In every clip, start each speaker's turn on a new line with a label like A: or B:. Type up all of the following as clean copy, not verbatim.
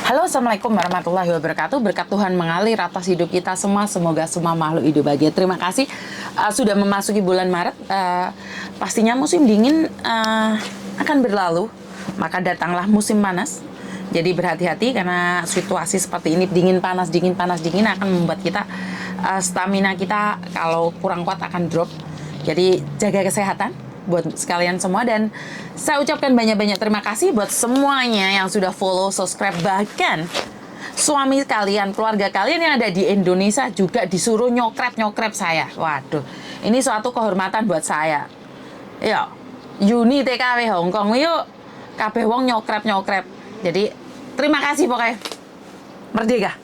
A: Halo, Assalamualaikum warahmatullahi wabarakatuh. Berkat Tuhan mengalir atas hidup kita semua. Semoga semua makhluk hidup bahagia. Terima kasih sudah memasuki bulan Maret. Pastinya musim dingin akan berlalu. Maka datanglah musim panas. Jadi berhati-hati karena situasi seperti ini, dingin panas akan membuat kita stamina kita kalau kurang kuat akan drop. Jadi jaga kesehatan buat sekalian semua, dan saya ucapkan banyak-banyak terima kasih buat semuanya yang sudah follow, subscribe, bahkan suami kalian, keluarga kalian yang ada di Indonesia juga disuruh nyokrep saya. Waduh, ini suatu kehormatan buat saya. Yuk, Uni TKW Hongkong yuk, kabeh wong nyokrep. Jadi terima kasih pokoknya. Merdeka.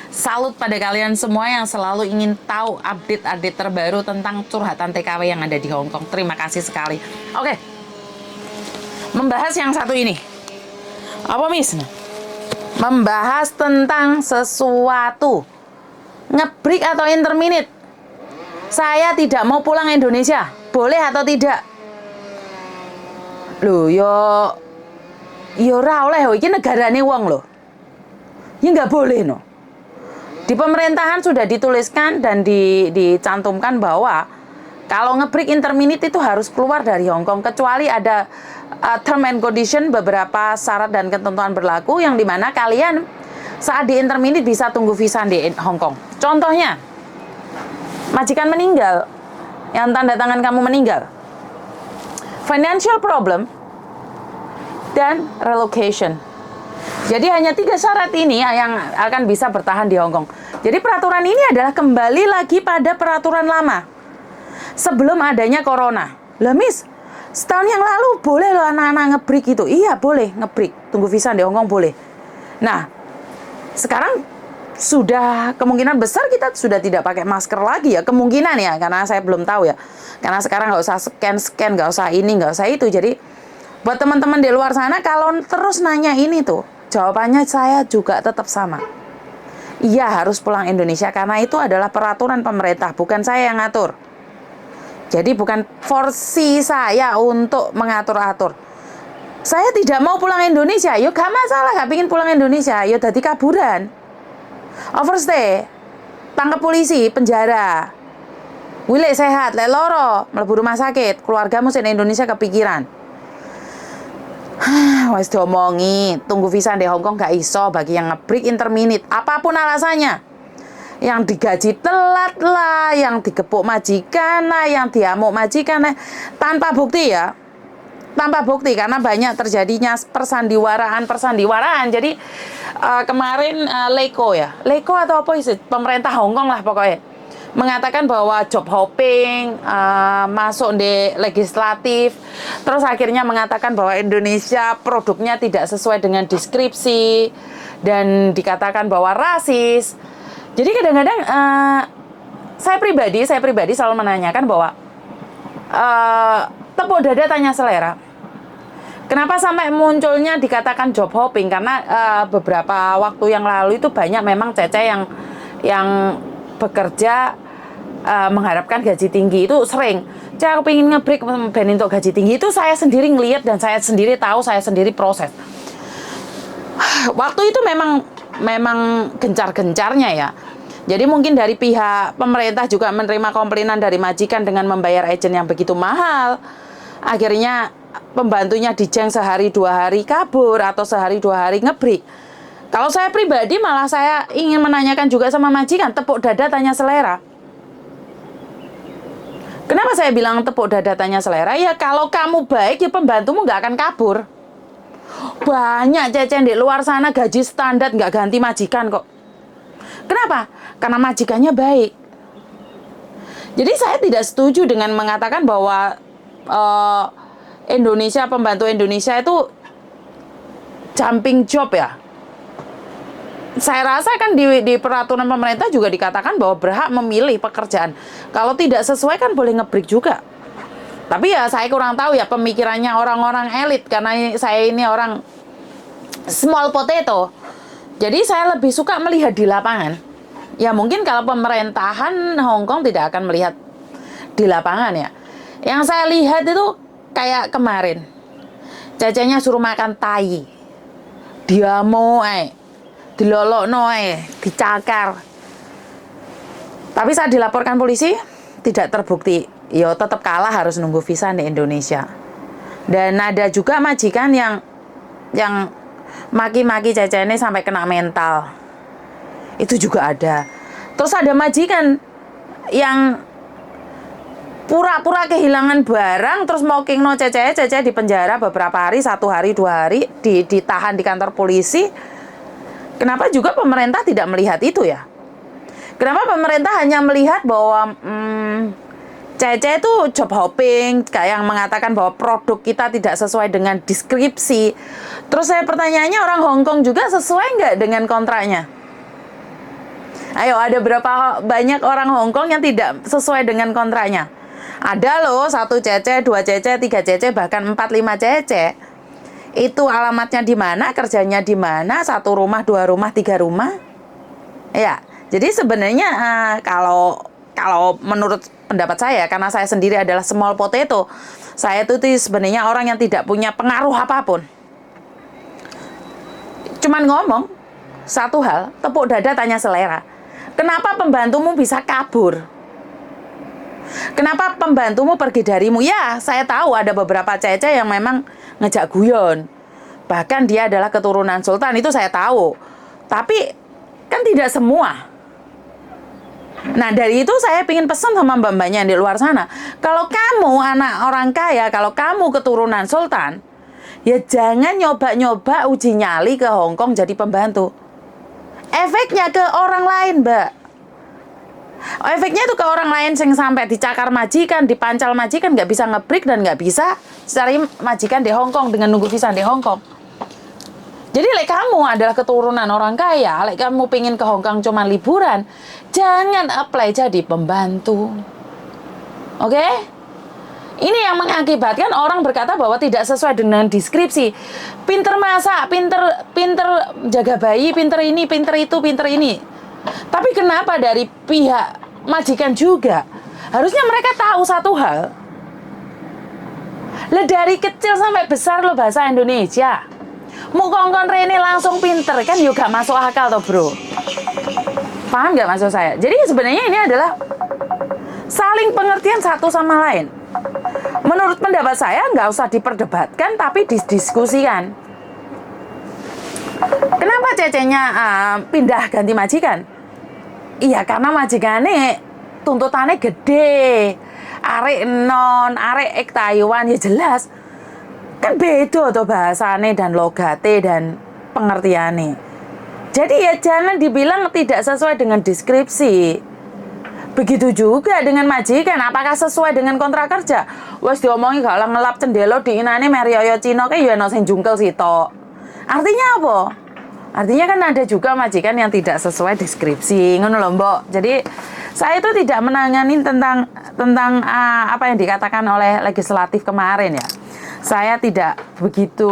A: Salut pada kalian semua yang selalu ingin tahu update terbaru tentang curhatan TKW yang ada di Hong Kong. Terima kasih sekali. Oke. Membahas yang satu ini. Apa, Miss? Membahas tentang sesuatu. Ngebreak atau interminute. Saya tidak mau pulang Indonesia. Boleh atau tidak? Loh, yo ora oleh, iki negarane wong loh. Ya nggak boleh no. Di pemerintahan sudah dituliskan dan dicantumkan bahwa kalau nge-break interminute itu harus keluar dari Hong Kong, kecuali ada term and condition, beberapa syarat dan ketentuan berlaku yang dimana kalian saat di interminute bisa tunggu visa di Hong Kong. Contohnya, majikan meninggal, yang tanda tangan kamu meninggal, financial problem, dan relocation. Jadi hanya 3 syarat ini yang akan bisa bertahan di Hong Kong. Jadi peraturan ini adalah kembali lagi pada peraturan lama. Sebelum adanya corona. Lah Miss, setahun yang lalu boleh loh anak-anak nge-break itu. Iya boleh nge-break, tunggu visa di Hong Kong boleh. Nah, sekarang sudah kemungkinan besar kita sudah tidak pakai masker lagi ya. Kemungkinan ya, karena saya belum tahu ya. Karena sekarang nggak usah scan, nggak usah ini, nggak usah itu. Jadi buat teman-teman di luar sana, kalau terus nanya ini tuh, jawabannya saya juga tetap sama. Iya harus pulang Indonesia karena itu adalah peraturan pemerintah, bukan saya yang ngatur. Jadi bukan forsi saya untuk mengatur-atur. Saya tidak mau pulang Indonesia, yuk gak masalah, gak pengen pulang Indonesia, yuk dadi kaburan. Overstay, tangkap polisi, penjara. Wilek sehat, lek loro, mlebu rumah sakit, keluargamu sing Indonesia kepikiran. Wes diomongi, tunggu visa di Hong Kong gak iso bagi yang nge-break interminute, apapun alasannya. Yang digaji telat lah, yang digepuk majikan lah, yang diamuk majikan lah, tanpa bukti ya. Tanpa bukti karena banyak terjadinya persandiwaraan. Jadi kemarin Leko atau apa sih, pemerintah Hong Kong lah pokoknya, mengatakan bahwa job hopping masuk di legislatif, terus akhirnya mengatakan bahwa Indonesia produknya tidak sesuai dengan deskripsi dan dikatakan bahwa rasis. Jadi kadang-kadang saya pribadi selalu menanyakan bahwa tepuk dada tanya selera. Kenapa sampai munculnya dikatakan job hopping? Karena beberapa waktu yang lalu itu banyak memang cece yang bekerja mengharapkan gaji tinggi, itu sering. Aku pengen nge-break ben untuk gaji tinggi, itu saya sendiri ngelihat dan saya sendiri tahu, saya sendiri proses. Waktu itu memang gencar-gencarnya ya. Jadi mungkin dari pihak pemerintah juga menerima komplainan dari majikan dengan membayar agent yang begitu mahal. Akhirnya pembantunya dijeng sehari 2 hari kabur atau sehari 2 hari nge-break. Kalau saya pribadi malah saya ingin menanyakan juga sama majikan, tepuk dada tanya selera. Kenapa saya bilang tepuk dada tanya selera? Ya kalau kamu baik ya pembantumu nggak akan kabur. Banyak cecen di luar sana gaji standar nggak ganti majikan kok. Kenapa? Karena majikannya baik. Jadi saya tidak setuju dengan mengatakan bahwa pembantu Indonesia itu jumping job ya. Saya rasa kan di peraturan pemerintah juga dikatakan bahwa berhak memilih pekerjaan. Kalau tidak sesuai kan boleh nge-break juga. Tapi ya saya kurang tahu ya pemikirannya orang-orang elit, karena saya ini orang small potato. Jadi saya lebih suka melihat di lapangan. Ya mungkin kalau pemerintahan Hong Kong tidak akan melihat di lapangan ya. Yang saya lihat itu kayak kemarin, cecenya suruh makan tai. Dia mau dilolokno dicakar. Tapi saat dilaporkan polisi tidak terbukti. Yo tetap kalah, harus nunggu visa di Indonesia. Dan ada juga majikan yang maki-maki Cece ini sampai kena mental. Itu juga ada. Terus ada majikan yang pura-pura kehilangan barang terus mokingno Cece di penjara beberapa hari, 1 hari 2 hari, ditahan di kantor polisi. Kenapa juga pemerintah tidak melihat itu ya? Kenapa pemerintah hanya melihat bahwa Cece itu job hopping, kayak yang mengatakan bahwa produk kita tidak sesuai dengan deskripsi. Terus saya pertanyaannya, orang Hong Kong juga sesuai nggak dengan kontraknya? Ayo, ada berapa banyak orang Hong Kong yang tidak sesuai dengan kontraknya? Ada loh, 1 Cece, 2 Cece, 3 Cece, bahkan 4, 5 Cece. Itu alamatnya di mana, kerjanya di mana, 1 rumah, 2 rumah, 3 rumah. Ya, jadi sebenarnya kalau menurut pendapat saya, karena saya sendiri adalah small potato, saya itu sebenarnya orang yang tidak punya pengaruh apapun. Cuman ngomong satu hal, tepuk dada tanya selera. Kenapa pembantumu bisa kabur? Kenapa pembantumu pergi darimu? Ya, saya tahu ada beberapa Cece yang memang ngejak guyon. Bahkan dia adalah keturunan sultan, itu saya tahu. Tapi kan tidak semua. Nah, dari itu saya ingin pesan sama mbak-mbaknya di luar sana. Kalau kamu anak orang kaya, kalau kamu keturunan sultan, ya jangan nyoba-nyoba uji nyali ke Hong Kong jadi pembantu. Efeknya ke orang lain, Mbak. Efeknya itu ke orang lain yang sampai dicakar majikan, dipancal majikan, nggak bisa ngebreak dan nggak bisa cari majikan di Hong Kong dengan nunggu visa di Hong Kong. Jadi, kamu adalah keturunan orang kaya, kamu pengen ke Hong Kong cuma liburan, jangan apply jadi pembantu. Oke? Ini yang mengakibatkan orang berkata bahwa tidak sesuai dengan deskripsi. Pinter masak, pinter jaga bayi, pinter ini, pinter itu, pinter ini. Tapi kenapa dari pihak majikan juga? Harusnya mereka tahu satu hal. Dari kecil sampai besar lo bahasa Indonesia. Mau kongkon Rene langsung pinter, kan juga masuk akal toh bro. Paham nggak maksud saya? Jadi sebenarnya ini adalah saling pengertian satu sama lain. Menurut pendapat saya nggak usah diperdebatkan, tapi didiskusikan. Kenapa Cecenya pindah ganti majikan? Iya, karena majikannya tuntutannya gede. Arek non, arek Taiwan, ya jelas. Kan beda tuh bahasane dan logate dan pengertiannya. Jadi ya jangan dibilang tidak sesuai dengan deskripsi. Begitu juga dengan majikan, apakah sesuai dengan kontrak kerja? Wes diomongi gak ngelap cendelo diinane merioyo Cina kayak ya ono sing jungkel sitok. Artinya apa? Artinya kan ada juga majikan yang tidak sesuai deskripsi, ngono lho, Mbok. Jadi saya itu tidak menangani tentang apa yang dikatakan oleh legislatif kemarin ya. Saya tidak begitu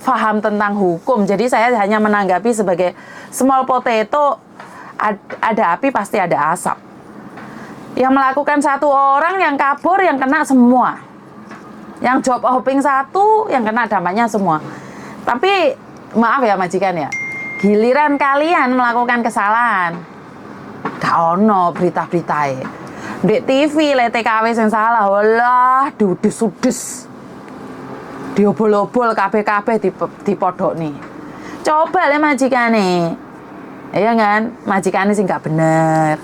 A: paham tentang hukum, jadi saya hanya menanggapi sebagai small potato, ada api pasti ada asap. Yang melakukan 1 orang, yang kabur, yang kena semua. Yang job hopping 1, yang kena dampaknya semua. Tapi maaf ya majikan ya, giliran kalian melakukan kesalahan, gak ono berita-berita di TV, TKW yang salah, walah, dudes-dudes. Diobol-obol kabeh-kabeh dipodok nih. Coba le majikane. Iya kan? Majikane sing gak bener.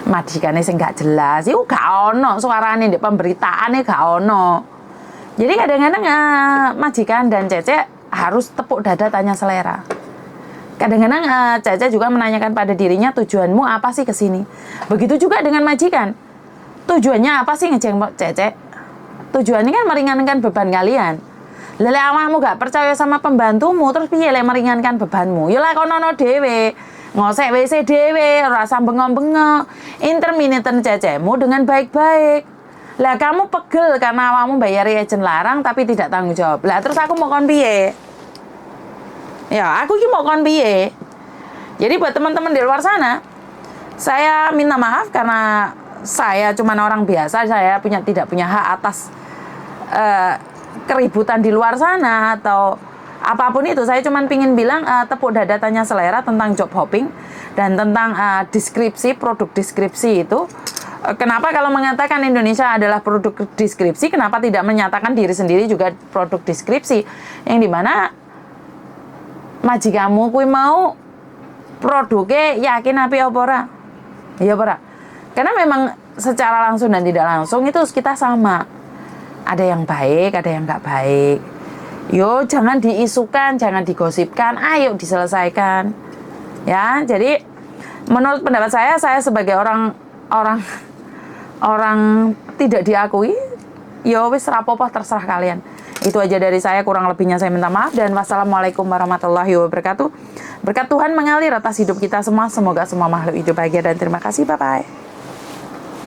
A: Majikane sing gak jelas. Iku gak ono suarane di pemberitaane gak ono. Jadi kadang-kadang majikan dan Cece harus tepuk dada tanya selera. Kadang-kadang Cece juga menanyakan pada dirinya, tujuanmu apa sih kesini? Begitu juga dengan majikan. Tujuannya apa sih ngejeng Cece? Tujuannya kan meringankan beban kalian. Lele awakmu gak percaya sama pembantumu, terus piye lek meringankan bebanmu? Ya lakonono dhewe. Ngosek WC dhewe, rasa bengok-bengok. Intermittent Cecemu dengan baik-baik. Lah kamu pegel karena awakmu bayari agent larang tapi tidak tanggung jawab. Lah terus aku mau kon piye? Ya, aku ki mau kon piye? Jadi buat teman-teman di luar sana, saya minta maaf karena saya cuma orang biasa, saya tidak punya hak atas keributan di luar sana atau apapun itu, saya cuman pingin bilang tepuk dada tanya selera tentang job hopping dan tentang deskripsi, produk deskripsi itu. Kenapa kalau mengatakan Indonesia adalah produk deskripsi, kenapa tidak menyatakan diri sendiri juga produk deskripsi? Yang dimana majikanmu kui mau produknya yakin api apa ora? Ya ora. Karena memang secara langsung dan tidak langsung itu kita sama. Ada yang baik, ada yang nggak baik. Yo, jangan diisukan, jangan digosipkan, ayo diselesaikan. Ya, jadi menurut pendapat saya sebagai orang tidak diakui, yo wis rapopo terserah kalian. Itu aja dari saya, kurang lebihnya saya minta maaf dan wassalamualaikum warahmatullahi wabarakatuh. Berkat Tuhan mengalir atas hidup kita semua, semoga semua makhluk hidup bahagia dan terima kasih, bye-bye.